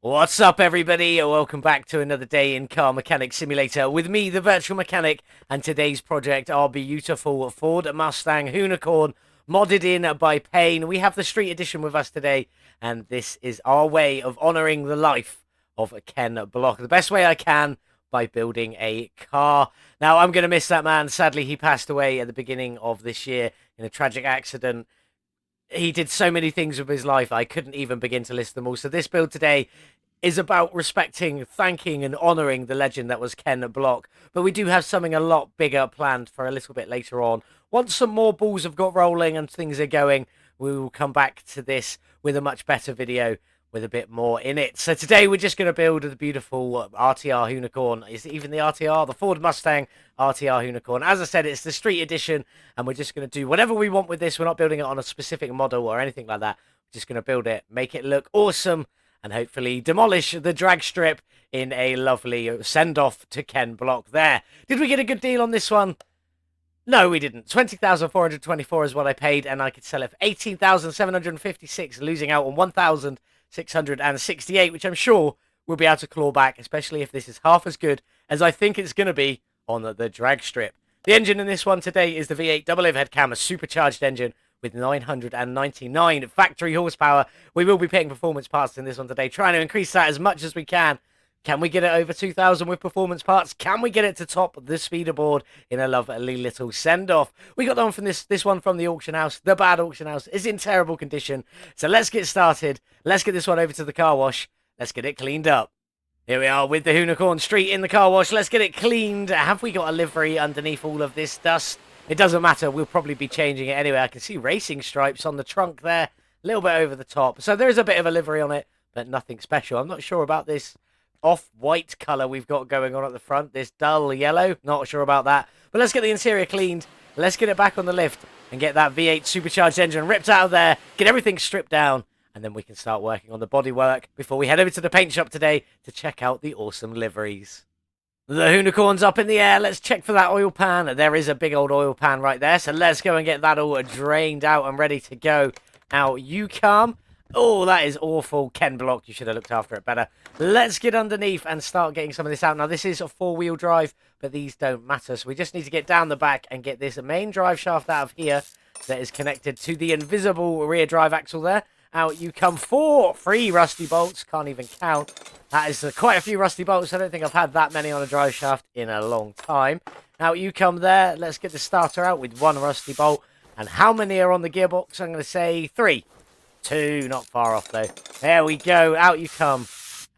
What's up, everybody? Welcome back to another day in Car Mechanic Simulator with me, the Virtual Mechanic, and today's project, our beautiful Ford Mustang Hoonicorn, modded in by Payne. We have the Street Edition with us today, and this is our way of honouring the life of Ken Block, the best way I can by building a car. Now, I'm going to miss that man. Sadly, he passed away at the beginning of this year in a tragic accident. He did so many things with his life, I couldn't even begin to list them all. So this build today is about respecting, thanking, and honouring the legend that was Ken Block. But we do have something a lot bigger planned for a little bit later on. Once some more balls have got rolling and things are going, we will come back to this with a much better video with a bit more in it. So today we're just going to build the beautiful RTR Hoonicorn. Is it even the RTR? The Ford Mustang RTR Hoonicorn. As I said, it's the Street Edition, and we're just going to do whatever we want with this. We're not building it on a specific model or anything like that. We're just going to build it, make it look awesome, and hopefully demolish the drag strip in a lovely send-off to Ken Block there. Did we get a good deal on this one? No, we didn't. 20,424 is what I paid, and I could sell it for 18,756, losing out on 1,668, which I'm sure we'll be able to claw back, especially if this is half as good as I think it's going to be on the drag strip. The engine in this one today is the V8 double overhead cam, a supercharged engine with 999 factory horsepower. We will be putting performance parts in this one today, trying to increase that as much as we can. Can we get it over 2,000 with performance parts? Can we get it to top the speeder board in a lovely little send-off? We got the one from this one from the auction house. The bad auction house is in terrible condition. So let's get started. Let's get this one over to the car wash. Let's get it cleaned up. Here we are with the Hoonicorn Street in the car wash. Let's get it cleaned. Have we got a livery underneath all of this dust? It doesn't matter. We'll probably be changing it anyway. I can see racing stripes on the trunk there. A little bit over the top. So there is a bit of a livery on it, but nothing special. I'm not sure about this off-white colour we've got going on at the front. This dull yellow. Not sure about that. But let's get the interior cleaned. Let's get it back on the lift and get that V8 supercharged engine ripped out of there. Get everything stripped down. And then we can start working on the bodywork before we head over to the paint shop today to check out the awesome liveries. The Hoonicorn's up in the air. Let's check for that oil pan. There is a big old oil pan right there. So let's go and get that all drained out and ready to go. Out you come. Oh, that is awful. Ken Block, you should have looked after it better. Let's get underneath and start getting some of this out. Now, this is a four-wheel drive, but these don't matter. So we just need to get down the back and get this main drive shaft out of here that is connected to the invisible rear drive axle there. Out you come. 3 rusty bolts. Can't even count. That is quite a few rusty bolts. I don't think I've had that many on a drive shaft in a long time. Out you come there. Let's get the starter out with 1 rusty bolt. And how many are on the gearbox? I'm going to say 3. 2. Not far off, though. There we go. Out you come.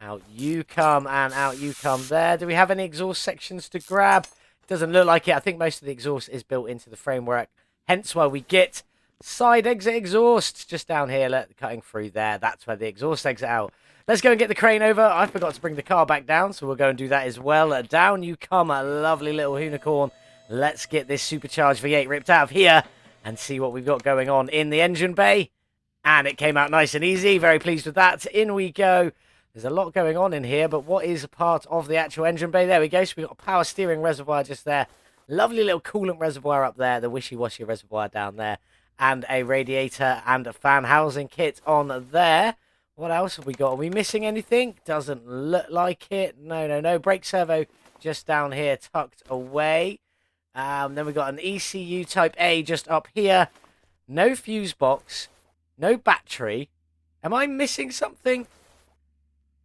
Out you come. And out you come there. Do we have any exhaust sections to grab? Doesn't look like it. I think most of the exhaust is built into the framework. Hence why we get side exit exhaust just down here, cutting through there. That's where the exhaust exit out. Let's go and get the crane over. I forgot to bring the car back down, so we'll go and do that as well. Down you come, a lovely little Hoonicorn. Let's get this supercharged V8 ripped out of here and see what we've got going on in the engine bay. And it came out nice and easy. Very pleased with that. In we go. There's a lot going on in here, but what is a part of the actual engine bay? There we go. So we've got a power steering reservoir just there. Lovely little coolant reservoir up there. The wishy-washy reservoir down there. And a radiator and a fan housing kit on there. What else have we got? Are we missing anything? Doesn't look like it. No. Brake servo just down here tucked away. Then we've got an ECU Type A just up here. No fuse box. No battery. Am I missing something?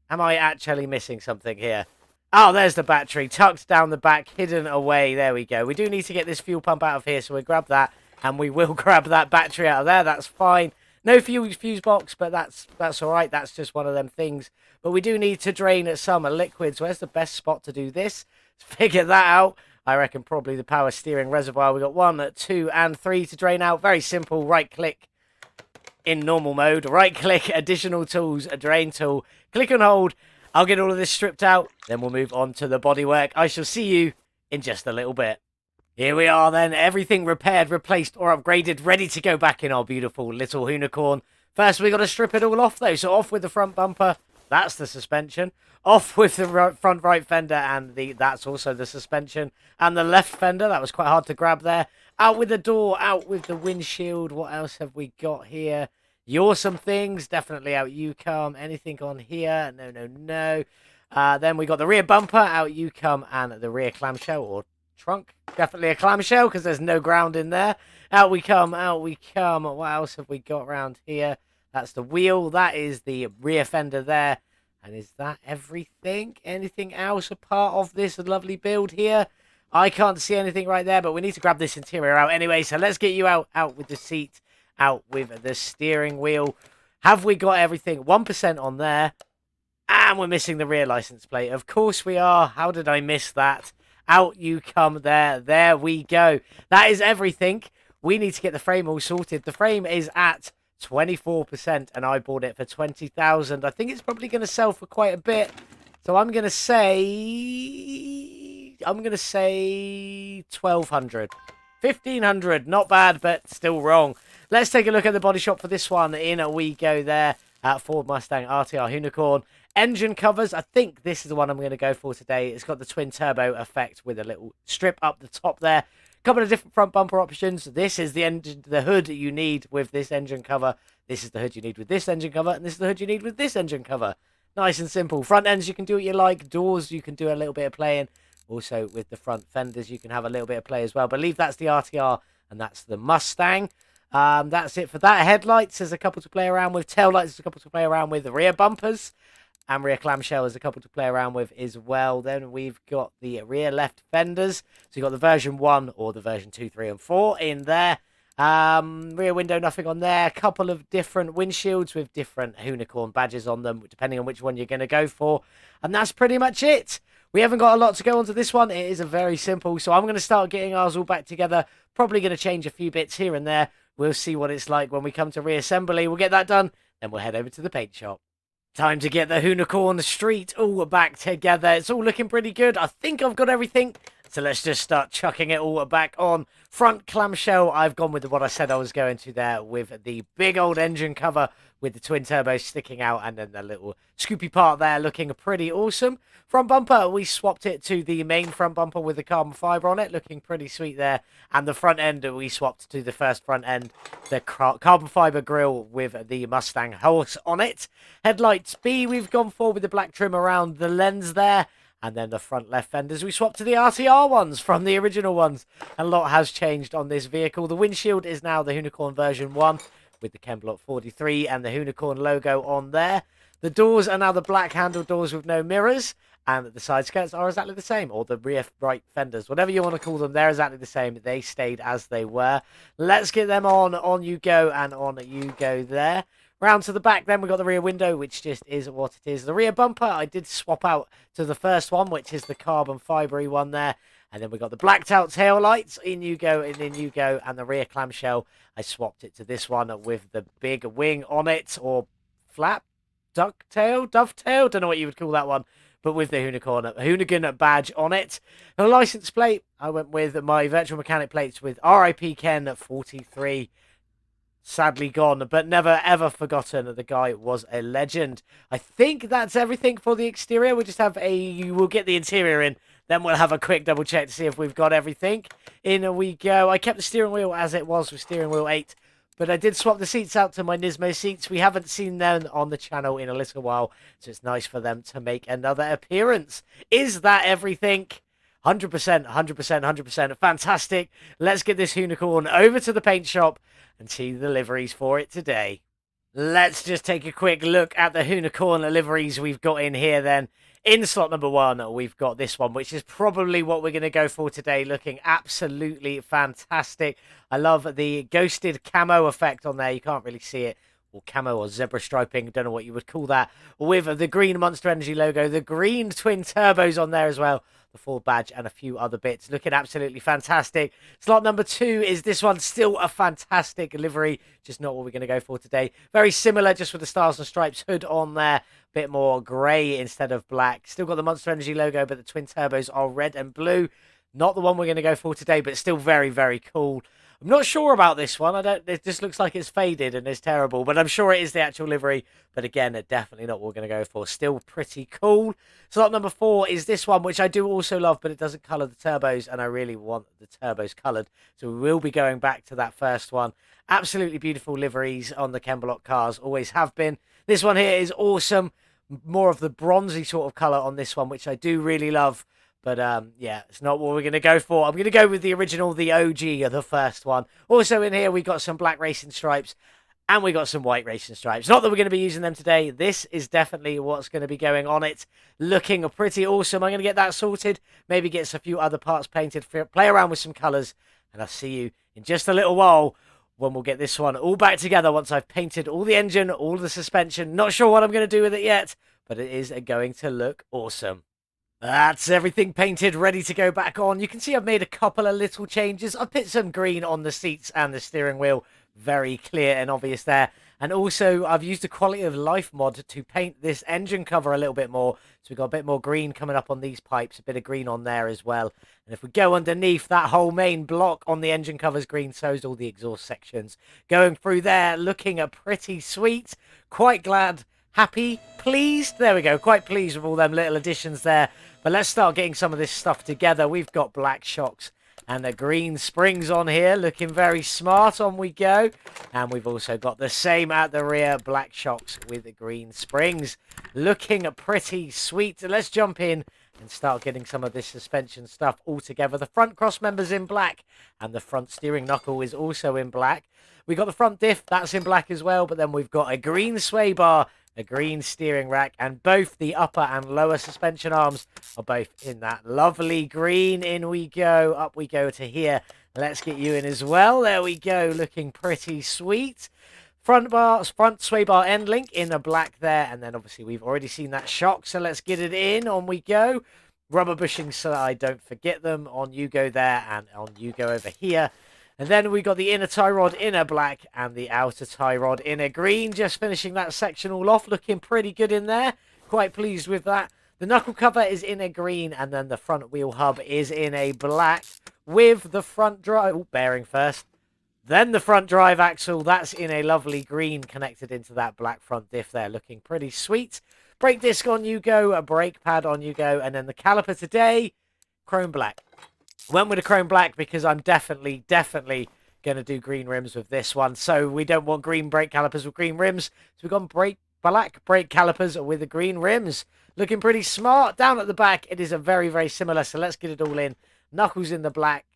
Am I actually missing something here? Oh, there's the battery. Tucked down the back, hidden away. There we go. We do need to get this fuel pump out of here, so we'll grab that. And we will grab that battery out of there. That's fine. No fuse box, but that's all right. That's just one of them things. But we do need to drain some liquids. Where's the best spot to do this? Let's figure that out. I reckon probably the power steering reservoir. We've got 1, 2, and 3 to drain out. Very simple. Right-click in normal mode. Right-click, additional tools, a drain tool. Click and hold. I'll get all of this stripped out. Then we'll move on to the bodywork. I shall see you in just a little bit. Here we are then, everything repaired, replaced or upgraded, ready to go back in our beautiful little Hoonicorn. First we got to strip it all off though, so off with the front bumper, that's the suspension. Off with the front right fender, and that's also the suspension. And the left fender, that was quite hard to grab there. Out with the door, out with the windshield. What else have we got here? You're some things. Definitely out you come. Anything on here? No, no, no. Then we got the rear bumper, out you come, and the rear clamshell or trunk. Definitely a clamshell because there's no ground in there. Out we come, out we come. What else have we got around here? That's the wheel. That is the rear fender there. And is that everything? Anything else a part of this lovely build here? I can't see anything right there, but we need to grab this interior out anyway. So let's get you out with the seat, out with the steering wheel. Have we got everything? 1% on there. And we're missing the rear license plate. Of course we are. How did I miss that? Out you come there. There we go. That is everything. We need to get the frame all sorted. The frame is at 24% and I bought it for 20,000. I think it's probably going to sell for quite a bit. So I'm going to say 1,200. 1,500. Not bad, but still wrong. Let's take a look at the body shop for this one. In we go there. Ford Mustang RTR Hoonicorn. Engine covers. I think this is the one I'm going to go for today. It's got the twin turbo effect with a little strip up the top there. Couple of different front bumper options. This is the engine, the hood you need with this engine cover. This is the hood you need with this engine cover. And this is the hood you need with this engine cover. Nice and simple. Front ends, you can do what you like. Doors, you can do a little bit of playing. Also, with the front fenders, you can have a little bit of play as well. I believe that's the RTR and that's the Mustang. That's it for that. Headlights, there's a couple to play around with. Tail lights, there's a couple to play around with. The rear bumpers and rear clamshell is a couple to play around with as well. Then we've got the rear left fenders. So you've got the version 1 or the version 2, 3, and 4 in there. Rear window, nothing on there. A couple of different windshields with different Hoonicorn badges on them, depending on which one you're going to go for. And that's pretty much it. We haven't got a lot to go on to this one. It is a very simple. So I'm going to start getting ours all back together. Probably going to change a few bits here and there. We'll see what it's like when we come to reassembly. We'll get that done. Then we'll head over to the paint shop. Time to get the Hoonicorn Street all back together. It's all looking pretty good. I think I've got everything. So let's just start chucking it all back on. Front clamshell, I've gone with what I said I was going to there with the big old engine cover with the twin turbos sticking out and then the little scoopy part there looking pretty awesome. Front bumper, we swapped it to the main front bumper with the carbon fibre on it, looking pretty sweet there. And the front end, we swapped to the first front end, the carbon fibre grille with the Mustang horse on it. Headlights B, we've gone for with the black trim around the lens there. And then the front left fenders, we swapped to the RTR ones from the original ones. A lot has changed on this vehicle. The windshield is now the Hoonicorn version 1 with the Ken Block 43 and the Hoonicorn logo on there. The doors are now the black handle doors with no mirrors. And the side skirts are exactly the same, or the rear right fenders, whatever you want to call them, they're exactly the same. They stayed as they were. Let's get them on you go, and on you go there. Round to the back, then we got the rear window, which just is what it is. The rear bumper, I did swap out to the first one, which is the carbon fibre one there. And then we got the blacked out tail lights. In you go, and in you go. And the rear clamshell, I swapped it to this one with the big wing on it, or flap, ducktail, dovetail, don't know what you would call that one. But with the Hoonigan badge on it. The license plate, I went with my virtual mechanic plates with R.I.P. Ken 43. Sadly gone, but never ever forgotten. The guy was a legend. I think that's everything for the exterior. We'll just have we'll get the interior in. Then we'll have a quick double check to see if we've got everything. In we go. I kept the steering wheel as it was with steering wheel 8. But I did swap the seats out to my Nismo seats. We haven't seen them on the channel in a little while. So it's nice for them to make another appearance. Is that everything? 100%, 100%, 100%. Fantastic. Let's get this Hoonicorn over to the paint shop and see the liveries for it today. Let's just take a quick look at the Hoonicorn liveries we've got in here then. In slot number 1, we've got this one, which is probably what we're going to go for today, looking absolutely fantastic. I love the ghosted camo effect on there. You can't really see it. Or camo or zebra striping, don't know what you would call that. With the green Monster Energy logo, the green twin turbos on there as well. The Ford badge and a few other bits. Looking absolutely fantastic. Slot number 2 is this one. Still a fantastic livery. Just not what we're going to go for today. Very similar, just with the stars and stripes hood on there. Bit more grey instead of black. Still got the Monster Energy logo, but the twin turbos are red and blue. Not the one we're going to go for today, but still very, very cool. I'm not sure about this one. It just looks like it's faded and it's terrible, but I'm sure it is the actual livery. But again, definitely not what we're going to go for. Still pretty cool. Slot number 4 is this one, which I do also love, but it doesn't colour the turbos, and I really want the turbos coloured. So we will be going back to that first one. Absolutely beautiful liveries on the Ken Block cars, always have been. This one here is awesome. More of the bronzy sort of colour on this one, which I do really love. But, yeah, it's not what we're going to go for. I'm going to go with the original, the OG, the first one. Also in here, we got some black racing stripes. And we got some white racing stripes. Not that we're going to be using them today. This is definitely what's going to be going on it. Looking pretty awesome. I'm going to get that sorted. Maybe get a few other parts painted. Play around with some colours. And I'll see you in just a little while when we'll get this one all back together once I've painted all the engine, all the suspension. Not sure what I'm going to do with it yet, but it is going to look awesome. That's everything painted, ready to go back on. You can see I've made a couple of little changes. I've put some green on the seats and the steering wheel. Very clear and obvious there. And also, I've used a quality of life mod to paint this engine cover a little bit more. So we've got a bit more green coming up on these pipes, a bit of green on there as well. And if we go underneath, that whole main block on the engine cover's green, so's all the exhaust sections. Going through there, looking pretty sweet. Quite glad, happy, pleased. There we go, quite pleased with all them little additions there. But let's start getting some of this stuff together. We've got black shocks and the green springs on here, looking very smart. On we go. And we've also got the same at the rear, black shocks with the green springs. Looking pretty sweet. Let's jump in and start getting some of this suspension stuff all together. The front cross members in black, and the front steering knuckle is also in black. We've got the front diff, that's in black as well, but then we've got a green sway bar, a green steering rack, and both the upper and lower suspension arms are both in that lovely green. In we go, up we go to here. Let's get you in as well. There we go, looking pretty sweet. Front sway bar end link in the black there, and then obviously we've already seen that shock, so let's get it in. On we go. Rubber bushings so that I don't forget them. On you go there, and on you go over here. And then we got the inner tie rod in a black and the outer tie rod in a green. Just finishing that section all off. Looking pretty good in there. Quite pleased with that. The knuckle cover is in a green, and then the front wheel hub is in a black with the front drive. Oh, bearing first. Then the front drive axle. That's in a lovely green connected into that black front diff there. Looking pretty sweet. Brake disc on you go. A brake pad on you go. And then the caliper today, chrome black. Went with a chrome black because I'm definitely going to do green rims with this one. So we don't want green brake calipers with green rims. So we've gone black brake calipers with the green rims. Looking pretty smart. Down at the back, it is a very similar. So let's get it all in. Knuckles in the black.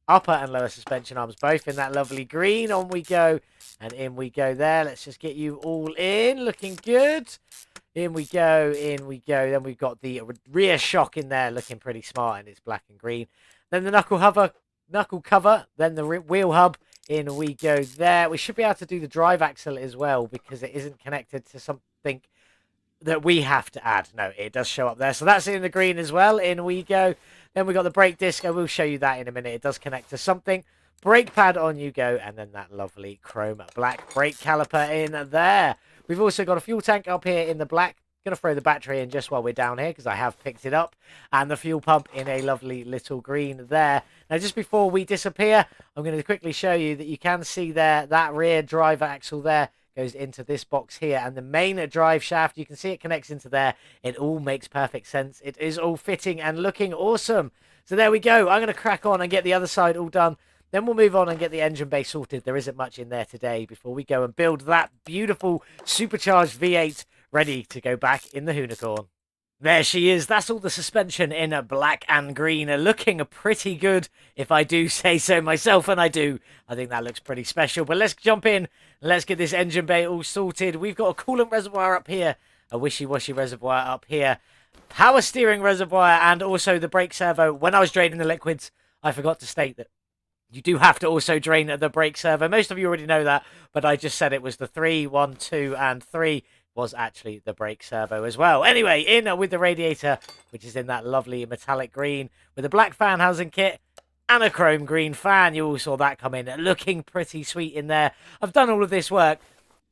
Upper and lower suspension arms both in that lovely green. On we go. And in we go there. Let's just get you all in. Looking good. In we go. In we go. Then we've got the rear shock in there. Looking pretty smart. And it's black and green. Then the knuckle cover, then the wheel hub, in we go there. We should be able to do the drive axle as well because it isn't connected to something that we have to add. No, it does show up there. So that's in the green as well. In we go. Then we got the brake disc. I will show you that in a minute. It does connect to something. Brake pad on you go. And then that lovely chrome black brake caliper in there. We've also got a fuel tank up here in the black. Going to throw the battery in just while we're down here because I have picked it up. And the fuel pump in a lovely little green there. Now, just before we disappear, I'm going to quickly show you that you can see there, that rear drive axle there goes into this box here. And the main drive shaft, you can see it connects into there. It all makes perfect sense. It is all fitting and looking awesome. So there we go. I'm going to crack on and get the other side all done. Then we'll move on and get the engine bay sorted. There isn't much in there today before we go and build that beautiful supercharged V8 ready to go back in the Hoonicorn. There she is. That's all the suspension in a black and green. Looking pretty good, if I do say so myself, and I do. I think that looks pretty special. But let's jump in. Let's get this engine bay all sorted. We've got a coolant reservoir up here, a wishy-washy reservoir up here, power steering reservoir, and also the brake servo. When I was draining the liquids, I forgot to state that you do have to also drain the brake servo. Most of you already know that, but I just said it was the 3, 1, 2, and 3 was actually the brake servo as well. Anyway, in with the radiator, which is in that lovely metallic green, with a black fan housing kit and a chrome green fan. You all saw that come in. Looking pretty sweet in there. I've done all of this work.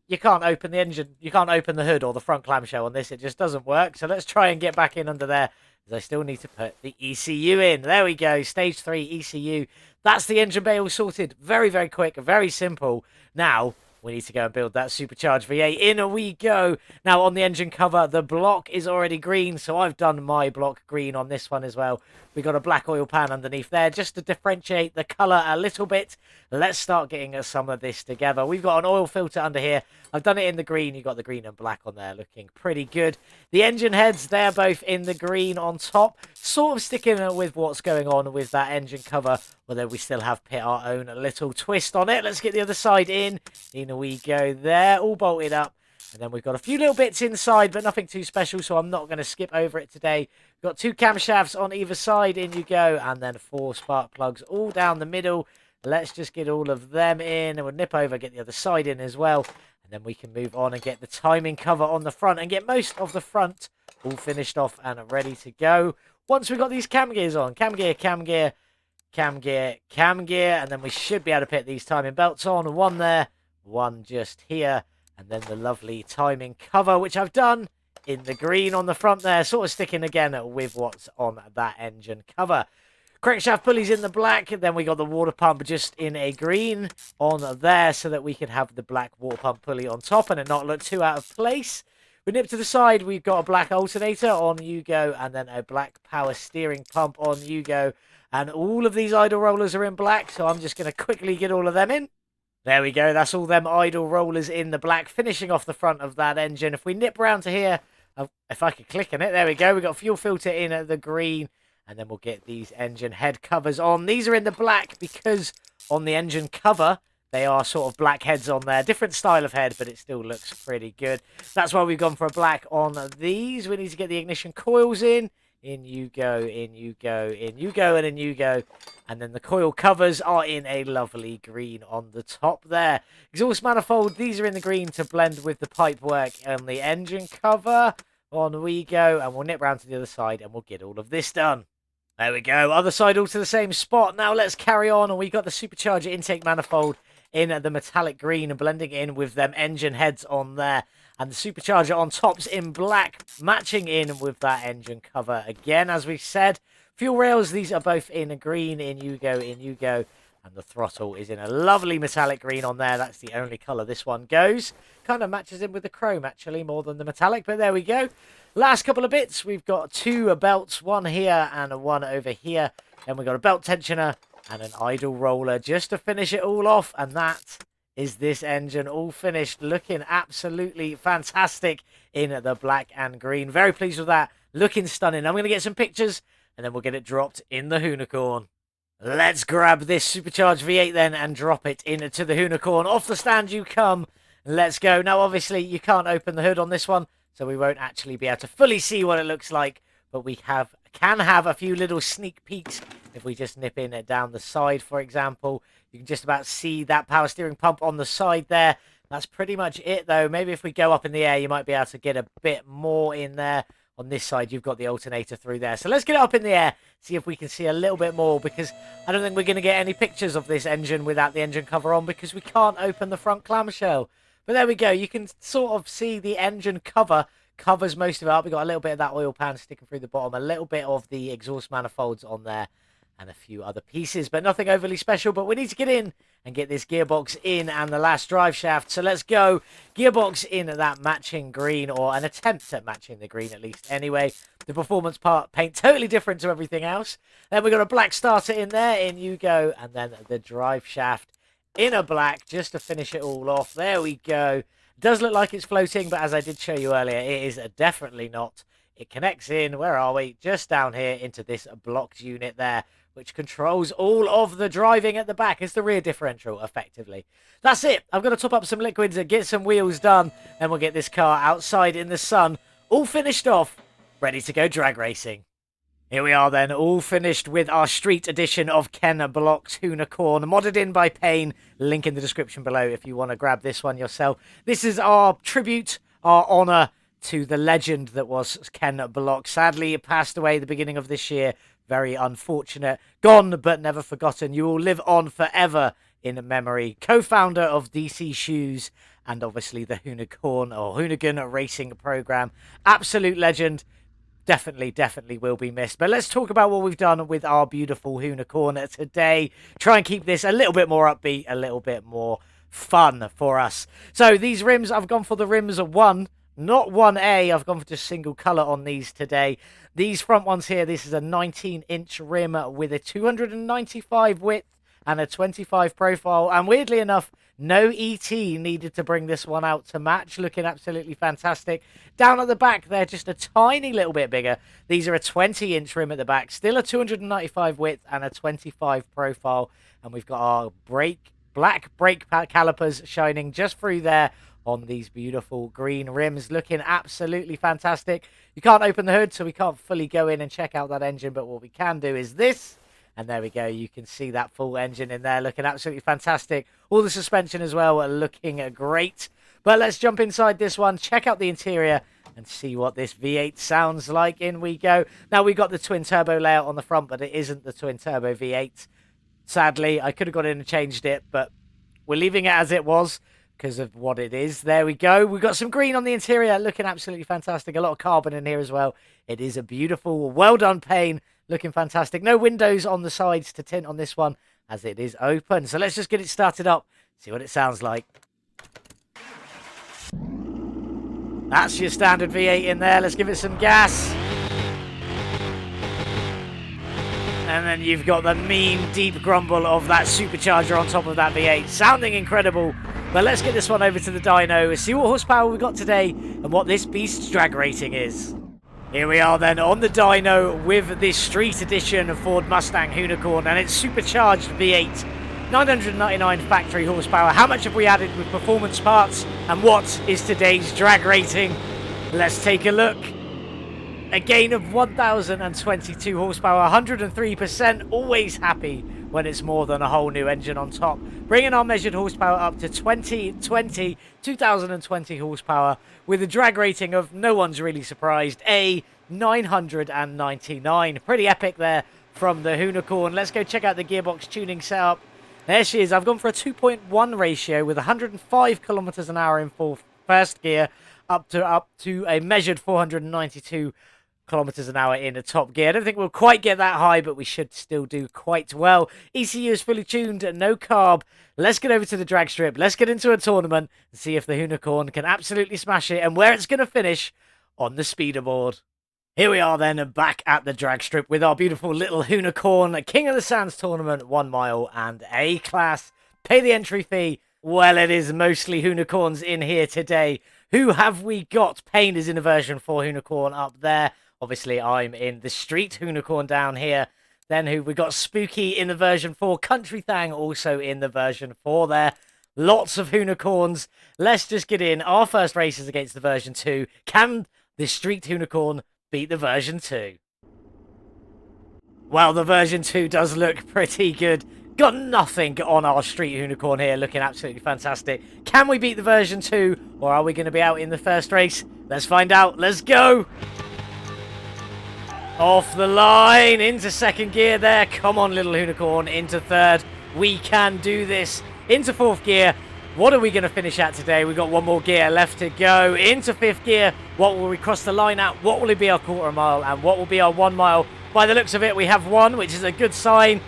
You can't open the engine. You can't open the hood or the front clamshell on this. It just doesn't work. So let's try and get back in under there. as I still need to put the ECU in. There we go, stage 3 ECU. That's the engine bay all sorted. Very, very quick, very simple. Now, we need to go and build that supercharged V8. In we go. Now, on the engine cover, the block is already green, so I've done my block green on this one as well. We got a black oil pan underneath there just to differentiate the colour a little bit. Let's start getting some of this together. We've got an oil filter under here. I've done it in the green. You've got the green and black on there looking pretty good. The engine heads, they're both in the green on top. Sort of sticking with what's going on with that engine cover, although we still have put our own little twist on it. Let's get the other side in. In we go there, all bolted up. And then we've got a few little bits inside, but nothing too special, so I'm not going to skip over it today. We've got 2 camshafts on either side. In you go. And then 4 spark plugs all down the middle. Let's just get all of them in. And we'll nip over, get the other side in as well. And then we can move on and get the timing cover on the front and get most of the front all finished off and ready to go. Once we've got these cam gears on, cam gear, cam gear, cam gear, cam gear, and then we should be able to put these timing belts on. One there, one just here. And then the lovely timing cover, which I've done in the green on the front there, sort of sticking again with what's on that engine cover. Crankshaft pulleys in the black, then we got the water pump just in a green on there so that we can have the black water pump pulley on top and it not look too out of place. We nip to the side, we've got a black alternator on you go, and then a black power steering pump on you go. And all of these idle rollers are in black, so I'm just going to quickly get all of them in. There we go, that's all them idle rollers in the black, finishing off the front of that engine. If we nip round to here, if I could click on it, there we go. We've got fuel filter in the green, and then we'll get these engine head covers on. These are in the black because on the engine cover, they are sort of black heads on there. Different style of head, but it still looks pretty good. That's why we've gone for a black on these. We need to get the ignition coils in. In you go, in you go, in you go, and in you go. And then the coil covers are in a lovely green on the top there. Exhaust manifold, these are in the green to blend with the pipe work on the engine cover. On we go, and we'll nip round to the other side and we'll get all of this done. There we go, other side all to the same spot. Now let's carry on, and we got the supercharger intake manifold in the metallic green and blending in with them engine heads on there. And the supercharger on top's in black, matching in with that engine cover again, as we said. Fuel rails, these are both in a green. In you go, in you go. And the throttle is in a lovely metallic green on there. That's the only colour this one goes. Kind of matches in with the chrome, actually, more than the metallic. But there we go. Last couple of bits. We've got 2 belts, one here and one over here. Then we've got a belt tensioner and an idle roller just to finish it all off. And that is this engine all finished, looking absolutely fantastic in the black and green. Very pleased with that, looking stunning. I'm going to get some pictures and then we'll get it dropped in the Hoonicorn. Let's grab this supercharged V8 then and drop it into the Hoonicorn. Off the stand you come. Let's go. Now obviously you can't open the hood on this one, so we won't actually be able to fully see what it looks like, but we can have a few little sneak peeks if we just nip in down the side, for example. You can just about see that power steering pump on the side there. That's pretty much it, though. Maybe if we go up in the air, you might be able to get a bit more in there. On this side, you've got the alternator through there. So let's get it up in the air, see if we can see a little bit more, because I don't think we're going to get any pictures of this engine without the engine cover on, because we can't open the front clamshell. But there we go. You can sort of see the engine cover covers most of it up. We've got a little bit of that oil pan sticking through the bottom, a little bit of the exhaust manifolds on there, and a few other pieces, but nothing overly special. But we need to get in and get this gearbox in and the last drive shaft. So let's go. Gearbox in that matching green, or an attempt at matching the green at least. Anyway, the performance part paint totally different to everything else. Then we've got a black starter in there. In you go. And then the drive shaft in a black just to finish it all off. There we go. Does look like it's floating, but as I did show you earlier, it is definitely not. It connects in, where are we? Just down here into this blocked unit there, which controls all of the driving at the back. It's the rear differential, effectively. That's it. I've got to top up some liquids and get some wheels done. Then we'll get this car outside in the sun, all finished off, ready to go drag racing. Here we are then, all finished with our street edition of Ken Block's Hoonicorn, modded in by Payne. Link in the description below if you want to grab this one yourself. This is our tribute, our honour to the legend that was Ken Block. Sadly, it passed away at the beginning of this year. Very unfortunate. Gone but never forgotten. You will live on forever in memory. Co-founder of DC Shoes and obviously the Hoonicorn or Hoonigan Racing program. Absolute legend. definitely will be missed. But let's talk about what we've done with our beautiful Hoonicorn today. Try and keep this a little bit more upbeat, a little bit more fun for us. So these rims, I've gone for the rims 1, not 1A. I've gone for just single color on these today. These front ones here, this is a 19-inch rim with a 295 width and a 25 profile. And weirdly enough, no ET needed to bring this one out to match. Looking absolutely fantastic. Down at the back, they're just a tiny little bit bigger. These are a 20-inch rim at the back. Still a 295 width and a 25 profile. And we've got our black brake calipers shining just through there on these beautiful green rims. Looking absolutely fantastic. You can't open the hood, so we can't fully go in and check out that engine. But what we can do is this. And there we go. You can see that full engine in there looking absolutely fantastic. All the suspension as well looking great. But let's jump inside this one, check out the interior and see what this V8 sounds like. In we go. Now we got the twin turbo layout on the front, but it isn't the twin turbo V8. Sadly, I could have got in and changed it, but we're leaving it as it was because of what it is. There we go. We've got some green on the interior looking absolutely fantastic. A lot of carbon in here as well. It is a beautiful, well done Payne. Looking fantastic. No windows on the sides to tint on this one as it is open. So let's just get it started up. See what it sounds like. That's your standard V8 in there. Let's give it some gas. And then you've got the mean deep grumble of that supercharger on top of that V8. Sounding incredible. But let's get this one over to the dyno. See what horsepower we've got today and what this beast's drag rating is. Here we are then on the dyno with this street edition of Ford Mustang Hoonicorn and its supercharged V8. 999 factory horsepower. How much have we added with performance parts? And what is today's drag rating? Let's take a look. A gain of 1,022 horsepower, 103%. Always happy when it's more than a whole new engine on top. Bringing our measured horsepower up to 2020 horsepower with a drag rating of, no one's really surprised, a 999. Pretty epic there from the Hoonicorn. Let's go check out the gearbox tuning setup. There she is. I've gone for a 2.1 ratio with 105 kilometers an hour in first gear up to a measured 492 kilometers an hour in the top gear. I don't think we'll quite get that high, but we should still do quite well. ECU is fully tuned, no carb. Let's get over to the drag strip. Let's get into a tournament and see if the Hoonicorn can absolutely smash it and where it's going to finish on the speeder board. Here we are then, back at the drag strip with our beautiful little Hoonicorn King of the Sands tournament, 1 mile and A class. Pay the entry fee. Well, it is mostly Hoonicorns in here today. Who have we got? Payne is in a version 4 Hoonicorn up there. Obviously, I'm in the street Hoonicorn down here. Then who we got? Spooky in the version 4. Country Thang also in the version 4 there. Lots of Hoonicorns. Let's just get in. Our first race is against the version 2. Can the street Hoonicorn beat the version 2? Well, the version 2 does look pretty good. Got nothing on our street Hoonicorn here. Looking absolutely fantastic. Can we beat the version 2? Or are we going to be out in the first race? Let's find out. Let's go. Off the line, into second gear there. Come on, little Hoonicorn, into third. We can do this. Into fourth gear. What are we going to finish at today? We've got one more gear left to go. Into fifth gear. What will we cross the line at? What will it be our quarter mile? And what will be our 1 mile? By the looks of it, we have one, which is a good sign.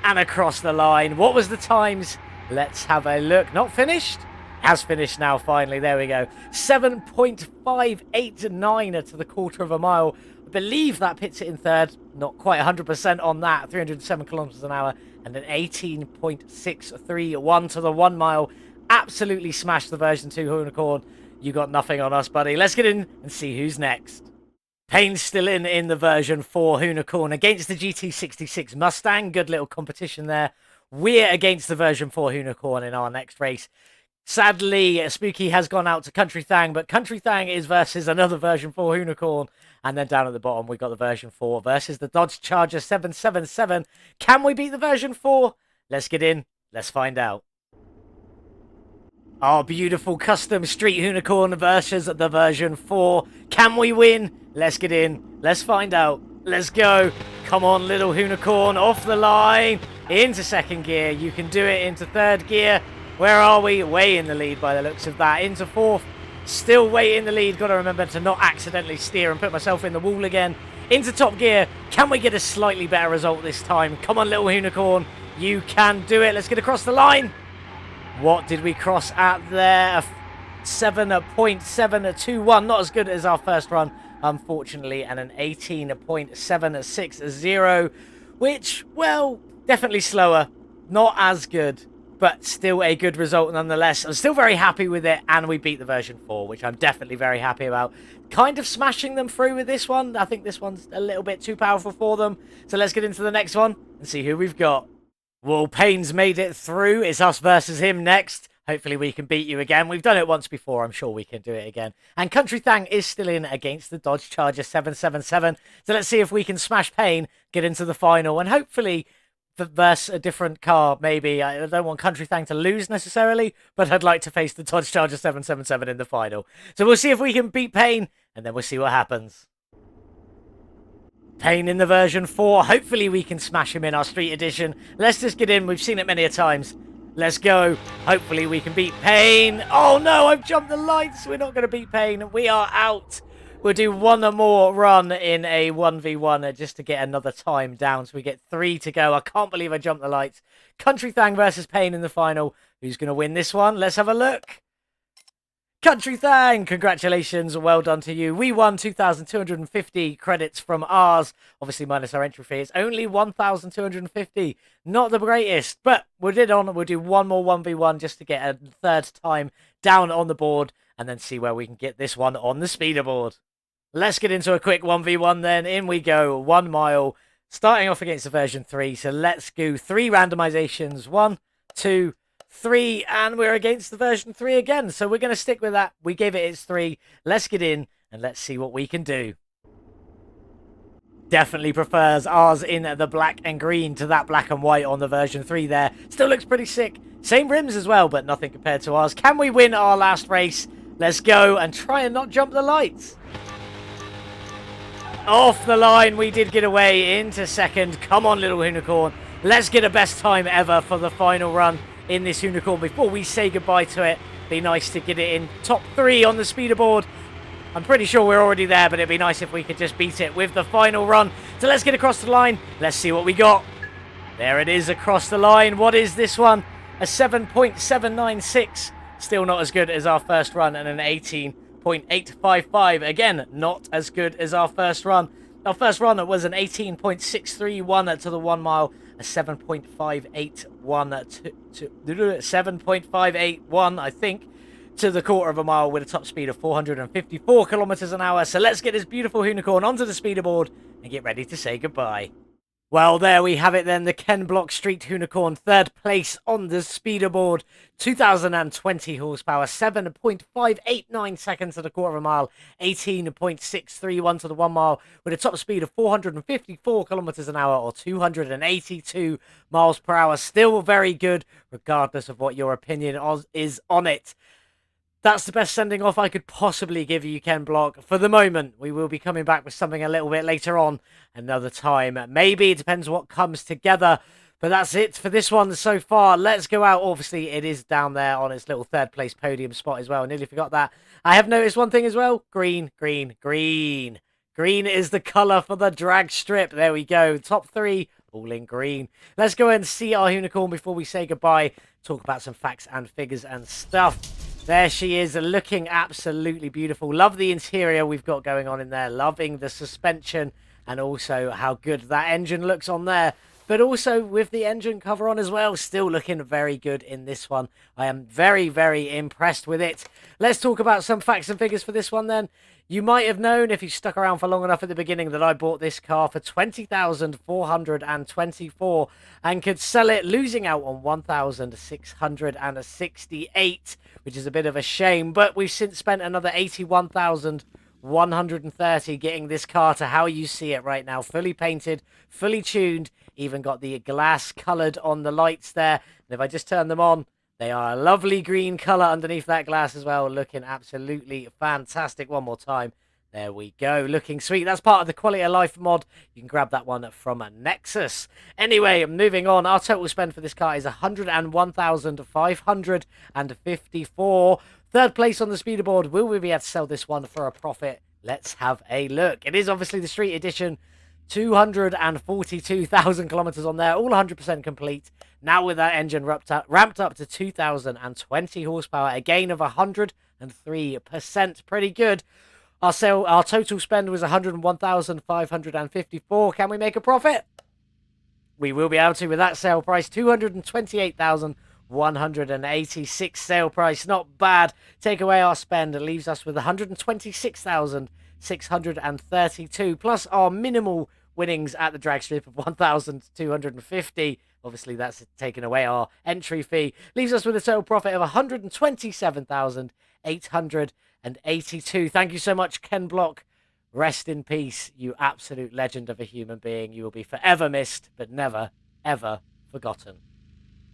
And across the line. What was the times? Let's have a look. Not finished? Has finished now, finally. There we go. 7.589 to the quarter of a mile. Believe that puts it in third. Not quite 100% on that. 307 kilometers an hour and an 18.631 to the 1 mile. Absolutely smashed the version 2 Hoonicorn. You got nothing on us, buddy. Let's get in and see who's next. Payne's still in the version 4 Hoonicorn against the GT66 Mustang. Good little competition there. We're against the version 4 Hoonicorn in our next race. Sadly, Spooky has gone out to Country Thang, but Country Thang is versus another version 4 Hoonicorn. And then down at the bottom, we got the version 4 versus the Dodge Charger 777. Can we beat the version 4? Let's get in. Let's find out. Our beautiful custom street Hoonicorn versus the version 4. Can we win? Let's get in. Let's find out. Let's go. Come on, little Hoonicorn. Off the line. Into second gear. You can do it into third gear. Where are we? Way in the lead by the looks of that. Into fourth. Still way in the lead. Got to remember to not accidentally steer and put myself in the wall again. Into top gear. Can we get a slightly better result this time? Come on, little Hoonicorn. You can do it. Let's get across the line. What did we cross at there? 7.721. Not as good as our first run, unfortunately. And an 18.760. Which, well, definitely slower. Not as good, but still a good result nonetheless. I'm still very happy with it, and we beat the version 4, which I'm definitely very happy about. Kind of smashing them through with this one. I think this one's a little bit too powerful for them. So let's get into the next one and see who we've got. Well, Payne's made it through. It's us versus him next. Hopefully we can beat you again. We've done it once before. I'm sure we can do it again. And Country Thang is still in against the Dodge Charger 777. So let's see if we can smash Payne, get into the final, and hopefully versus a different car, maybe. I don't want Country Thang to lose necessarily, but I'd like to face the Dodge Charger 777 in the final. So we'll see if we can beat Payne, and then we'll see what happens. Payne in the version 4. Hopefully we can smash him in our street edition. Let's just get in. We've seen it many a times. Let's go. Hopefully we can beat Payne. Oh no, I've jumped the lights. We're not going to beat Payne. We are out. We'll do one more run in a 1v1 just to get another time down. So we get 3 to go. I can't believe I jumped the lights. Country Thang versus Payne in the final. Who's going to win this one? Let's have a look. Country Thang, congratulations, well done to you. We won 2,250 credits from ours, obviously minus our entry fee. It's only 1,250, not the greatest, but we'll do one more 1v1 just to get a third time down on the board and then see where we can get this one on the speeder board. Let's get into a quick 1v1 then. In we go, 1 mile, starting off against the version 3. So let's go 3 randomizations, 1, 2, 3, and we're against the version 3 again, so we're going to stick with that. We gave it its 3. Let's get in and let's see what we can do. Definitely prefers ours in the black and green to that black and white on the version 3 there. Still looks pretty sick. Same rims as well, but nothing compared to ours. Can we win our last race? Let's go and try and not jump the lights. Off the line, we did get away into second. Come on, little Hoonicorn. Let's get a best time ever for the final run in this Hoonicorn before we say goodbye to it. Be nice to get it in top 3 on the speeder board. I'm pretty sure we're already there, but it'd be nice if we could just beat it with the final run. So let's get across the line. Let's see what we got. There it is across the line. What is this one? A 7.796. Still not as good as our first run, and an 18.855. Again, not as good as our first run. Our first run was an 18.631 to the 1 mile. A 7.581, I think, to the quarter of a mile with a top speed of 454 kilometers an hour. So let's get this beautiful Hoonicorn onto the speeder board and get ready to say goodbye. Well, there we have it then, the Ken Block Street Hoonicorn, 3rd place on the speeder board, 2020 horsepower, 7.589 seconds to the quarter of a mile, 18.631 to the 1 mile, with a top speed of 454 kilometers an hour, or 282 miles per hour. Still very good, regardless of what your opinion is on it. That's the best sending off I could possibly give you, Ken Block. For the moment, we will be coming back with something a little bit later on, another time. Maybe, it depends what comes together. But that's it for this one so far. Let's go out. Obviously, it is down there on its little 3rd place podium spot as well. I nearly forgot that. I have noticed one thing as well. Green, green, green. Green is the colour for the drag strip. There we go. Top 3, all in green. Let's go and see our Hoonicorn before we say goodbye. Talk about some facts and figures and stuff. There she is, looking absolutely beautiful. Love the interior we've got going on in there. Loving the suspension and also how good that engine looks on there. But also with the engine cover on as well. Still looking very good in this one. I am very, very impressed with it. Let's talk about some facts and figures for this one then. You might have known, if you stuck around for long enough at the beginning, that I bought this car for $20,424 and could sell it, losing out on $1,668, which is a bit of a shame. But we've since spent another $81,130 getting this car to how you see it right now. Fully painted, fully tuned, even got the glass coloured on the lights there. And if I just turn them on, they are a lovely green colour underneath that glass as well, looking absolutely fantastic. One more time. There we go. Looking sweet. That's part of the quality of life mod. You can grab that one from Nexus. Anyway, moving on. Our total spend for this car is 101,554. Third place on the speederboard. Will we be able to sell this one for a profit? Let's have a look. It is obviously the street edition. 242,000 kilometers on there. All 100% complete. Now with that engine ramped up to 2,020 horsepower. A gain of 103%. Pretty good. Our total spend was 101,554. Can we make a profit? We will be able to with that sale price. 228,186 sale price. Not bad. Take away our spend. It leaves us with 126,632. Plus our minimal winnings at the drag strip of 1,250. Obviously, that's taken away our entry fee. Leaves us with a total profit of 127,882. Thank you so much, Ken Block. Rest in peace, you absolute legend of a human being. You will be forever missed, but never, ever forgotten.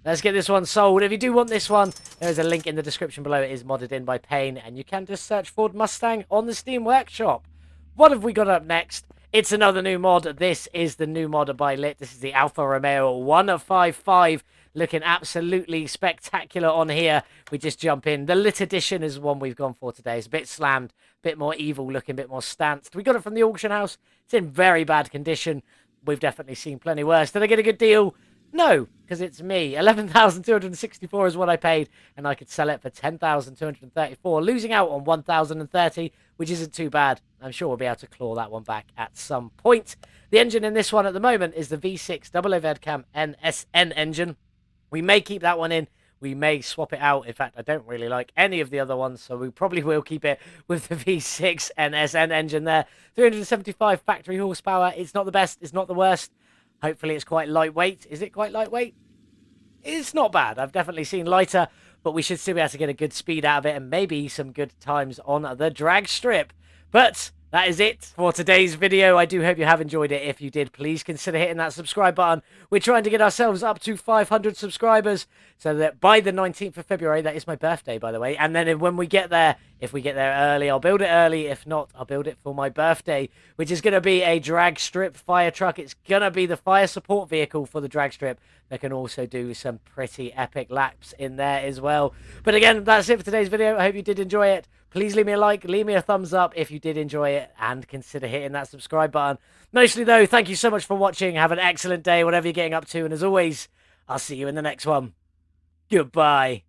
Let's get this one sold. If you do want this one, there is a link in the description below. It is modded in by Payne, and you can just search Ford Mustang on the Steam Workshop. What have we got up next? It's another new mod. This is the new mod by Lit. This is the Alfa Romeo 155. Looking absolutely spectacular on here. We just jump in. The Lit edition is one we've gone for today. It's a bit slammed, a bit more evil looking, a bit more stanced. We got it from the auction house. It's in very bad condition. We've definitely seen plenty worse. Did I get a good deal? No, because it's me. 11,264 is what I paid, and I could sell it for 10,234, losing out on 1,030, which isn't too bad. I'm sure we'll be able to claw that one back at some point. The engine in this one at the moment is the V6 double overhead cam NSN engine. We may keep that one in. We may swap it out. In fact, I don't really like any of the other ones, so we probably will keep it with the V6 NSN engine there. 375 factory horsepower. It's not the best. It's not the worst. Hopefully it's quite lightweight. Is it quite lightweight? It's not bad. I've definitely seen lighter, but we should still be able to get a good speed out of it and maybe some good times on the drag strip. But that is it for today's video. I do hope you have enjoyed it. If you did, please consider hitting that subscribe button. We're trying to get ourselves up to 500 subscribers so that by the 19th of February, that is my birthday, by the way. And then when we get there, if we get there early, I'll build it early. If not, I'll build it for my birthday, which is going to be a drag strip fire truck. It's going to be the fire support vehicle for the drag strip. That can also do some pretty epic laps in there as well. But again, that's it for today's video. I hope you did enjoy it. Please leave me a like, leave me a thumbs up if you did enjoy it, and consider hitting that subscribe button. Mostly though, thank you so much for watching. Have an excellent day, whatever you're getting up to. And as always, I'll see you in the next one. Goodbye.